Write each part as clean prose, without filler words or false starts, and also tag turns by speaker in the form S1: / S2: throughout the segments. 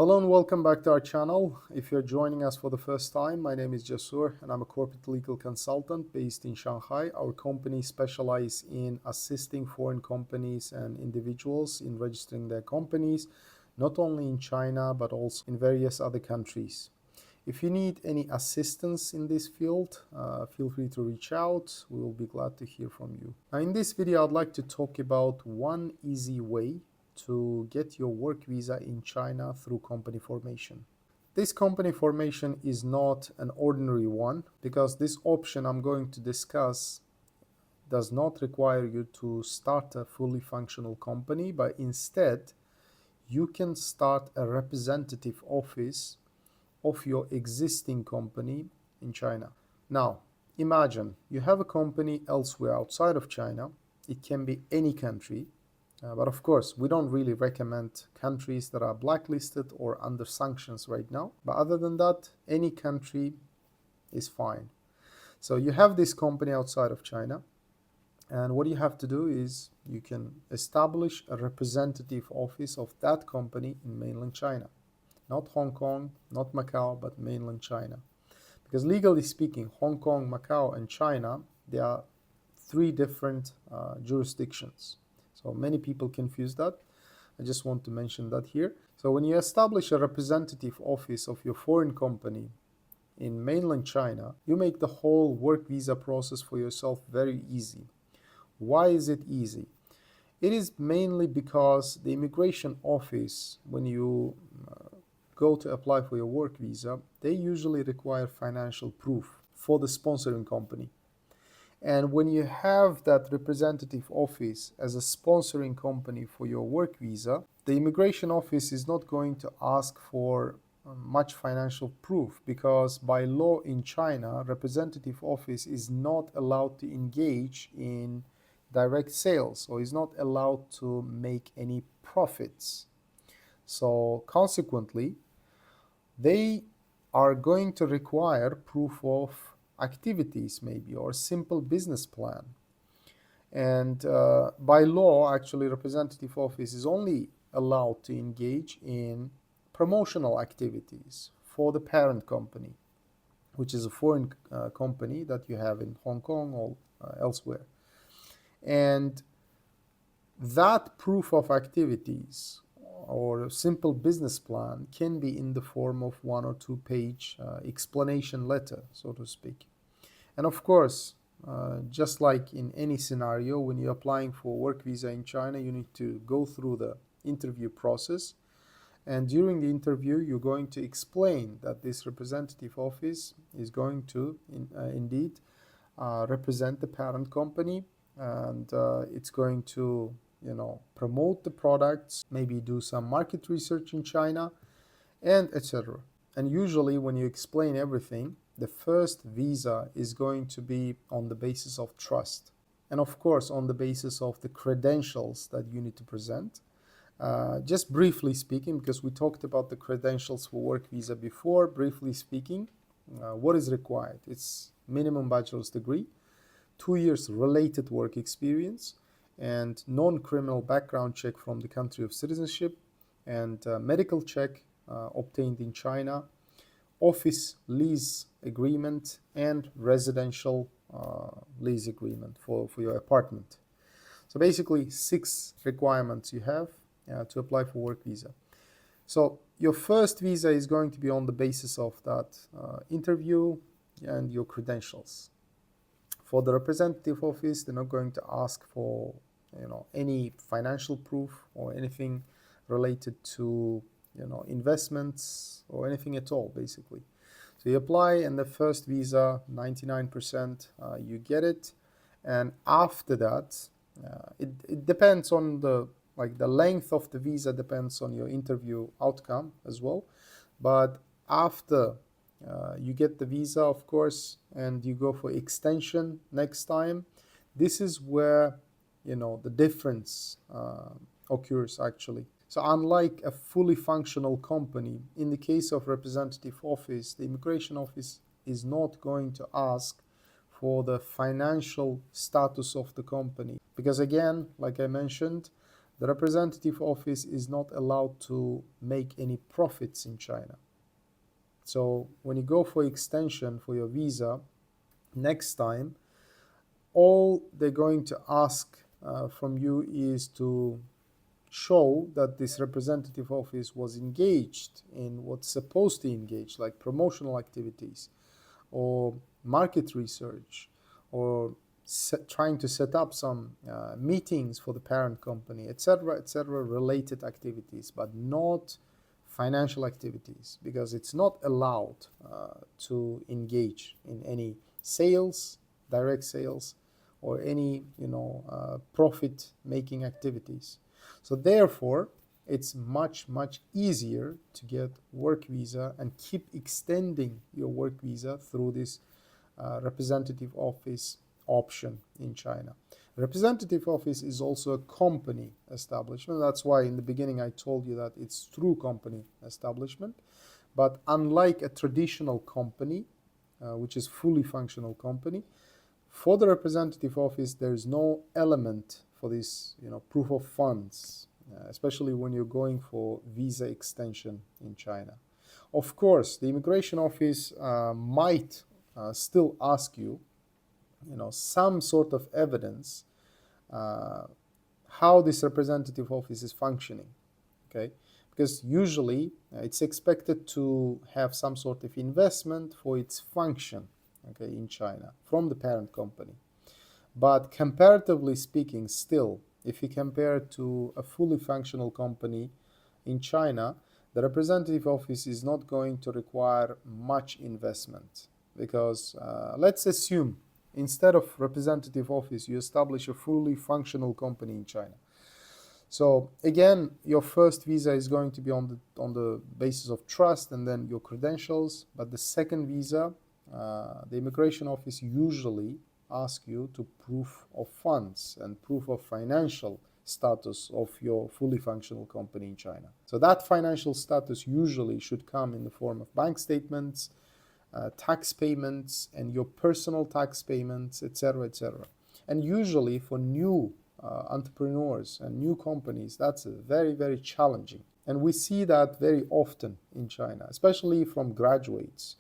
S1: Hello and welcome back to our channel. If you're joining us for the first time, my name is Jasur and I'm a corporate legal consultant based in Shanghai. Our company specializes in assisting foreign companies and individuals in registering their companies, not only in China, but also in various other countries. If you need any assistance in this field, feel free to reach out. We will be glad to hear from you. Now, in this video, I'd like to talk about one easy way to get your work visa in China through company formation. This company formation is not an ordinary one because this option I'm going to discuss does not require you to start a fully functional company, but instead you can start a representative office of your existing company in China. Now, imagine you have a company elsewhere outside of China. It can be any country. But of course, we don't really recommend countries that are blacklisted or under sanctions right now. But other than that, any country is fine. So you have this company outside of China. And what you have to do is you can establish a representative office of that company in mainland China. Not Hong Kong, not Macau, but mainland China. Because legally speaking, Hong Kong, Macau, and China, they are three different jurisdictions. So many people confuse that. I just want to mention that here. So when you establish a representative office of your foreign company in mainland China, you make the whole work visa process for yourself very easy. Why is it easy? It is mainly because the immigration office, when you go to apply for your work visa, they usually require financial proof for the sponsoring company. And when you have that representative office as a sponsoring company for your work visa, the immigration office is not going to ask for much financial proof because by law in China, representative office is not allowed to engage in direct sales or is not allowed to make any profits. So consequently, they are going to require proof of activities maybe or simple business plan. And by law, actually, representative office is only allowed to engage in promotional activities for the parent company, which is a foreign company that you have in Hong Kong or elsewhere. And that proof of activities or a simple business plan can be in the form of 1 or 2 page explanation letter, so to speak. And of course, just like in any scenario, when you're applying for work visa in China, you need to go through the interview process. And during the interview, you're going to explain that this representative office is going to indeed represent the parent company, and it's going to promote the products, maybe do some market research in China, and etc. And usually when you explain everything, the first visa is going to be on the basis of trust. And of course, on the basis of the credentials that you need to present. Just briefly speaking, because we talked about the credentials for work visa before, briefly speaking, what is required? It's minimum bachelor's degree, 2 years related work experience, and non-criminal background check from the country of citizenship, and medical check obtained in China, office lease agreement, and residential lease agreement for your apartment. So basically 6 requirements you have to apply for work visa. So your first visa is going to be on the basis of that interview and your credentials. For the representative office, they're not going to ask for any financial proof or anything related to investments or anything at all, basically. So you apply, and the first visa, 99%, you get it. And after that, it depends on the length of the visa depends on your interview outcome as well. But after you get the visa, of course, and you go for extension next time, this is where the difference occurs actually. So unlike a fully functional company, in the case of representative office, the immigration office is not going to ask for the financial status of the company. Because again, like I mentioned, the representative office is not allowed to make any profits in China. So when you go for extension for your visa next time, all they're going to ask from you is to show that this representative office was engaged in what's supposed to engage, like promotional activities or market research, or trying to set up some meetings for the parent company, etc., related activities, but not financial activities, because it's not allowed to engage in any sales, direct sales, or any profit making activities. So therefore it's much easier to get work visa and keep extending your work visa through this representative office option in China. Representative office is also a company establishment. That's why in the beginning I told you that it's through company establishment. But unlike a traditional company, which is fully functional company, for the representative office there is no element for this proof of funds, especially when you're going for visa extension in China. Of course, the immigration office might still ask you, some sort of evidence how this representative office is functioning, okay? Because usually it's expected to have some sort of investment for its function, okay, in China from the parent company. But comparatively speaking, still, if you compare it to a fully functional company in China, the representative office is not going to require much investment, because let's assume instead of representative office you establish a fully functional company in China. So again, your first visa is going to be on the basis of trust and then your credentials. But the second visa, the immigration office usually ask you to proof of funds and proof of financial status of your fully functional company in China. So that financial status usually should come in the form of bank statements, tax payments, and your personal tax payments, etc., etc. And usually for new entrepreneurs and new companies, that's very challenging. And we see that very often in China, especially from graduates.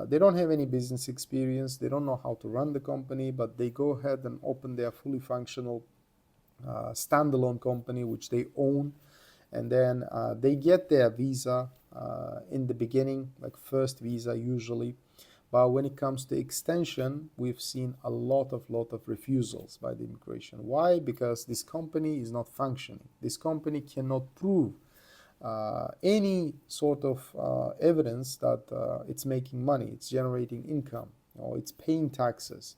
S1: They don't have any business experience, they don't know how to run the company, but they go ahead and open their fully functional standalone company, which they own, and then they get their visa in the beginning, like first visa usually. But when it comes to extension, we've seen a lot of refusals by the immigration. Why? Because this company is not functioning. This company cannot prove any sort of evidence that it's making money, it's generating income, or it's paying taxes.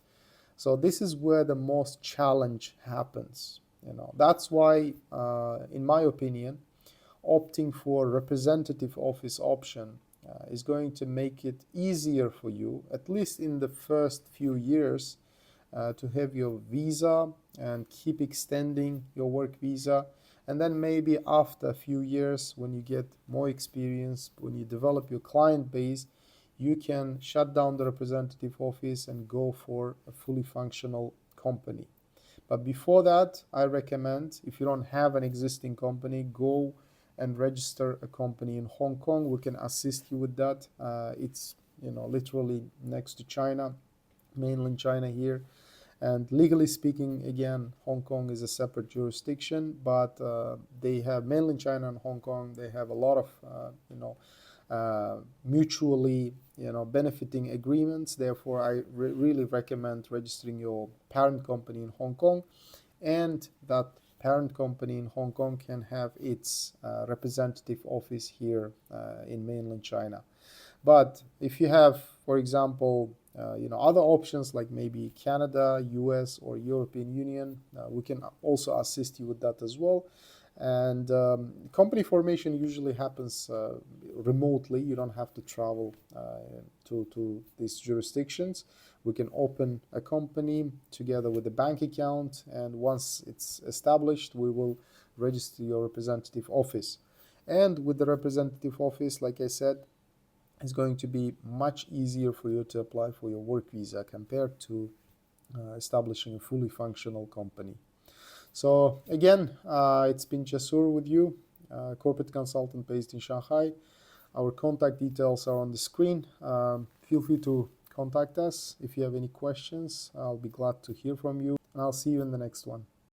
S1: So this is where the most challenge happens. That's why, in my opinion, opting for representative office option is going to make it easier for you, at least in the first few years, to have your visa and keep extending your work visa. And then maybe after a few years, when you get more experience, when you develop your client base, you can shut down the representative office and go for a fully functional company. But before that, I recommend, if you don't have an existing company, go and register a company in Hong Kong. We can assist you with that. It's literally next to China, mainland China here. And legally speaking, again, Hong Kong is a separate jurisdiction, but they have mainland China and Hong Kong. They have a lot of mutually benefiting agreements. Therefore, I really recommend registering your parent company in Hong Kong, and that parent company in Hong Kong can have its representative office here in mainland China. But if you have, for example, other options like maybe Canada, US, or European Union, we can also assist you with that as well. And company formation usually happens remotely. You don't have to travel to these jurisdictions. We can open a company together with a bank account, and once it's established, we will register your representative office. And with the representative office, like I said, it's going to be much easier for you to apply for your work visa compared to establishing a fully functional company. So again, it's been Jasur with you, corporate consultant based in Shanghai. Our contact details are on the screen. Feel free to contact us if you have any questions. I'll be glad to hear from you, and I'll see you in the next one.